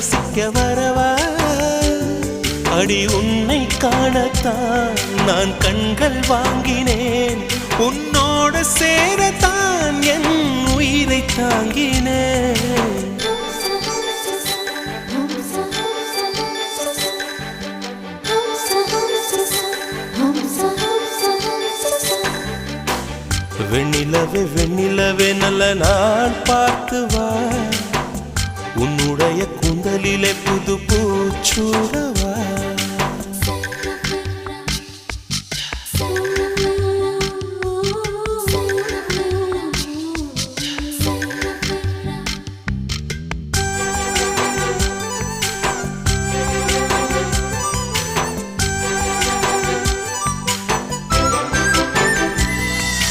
ரசிக்க வரவா அடி உன்னை காணத்தான் நான் கண்கள் வாங்கினேன் உன்னோட சேரத்தான் என் உயிரை தாங்கினேன் வெண்ணிலவே வெண்ணிலவே நல்ல நாள் பார்த்து வா உன்னுடைய கூந்தலிலே புது பூச்சூடவா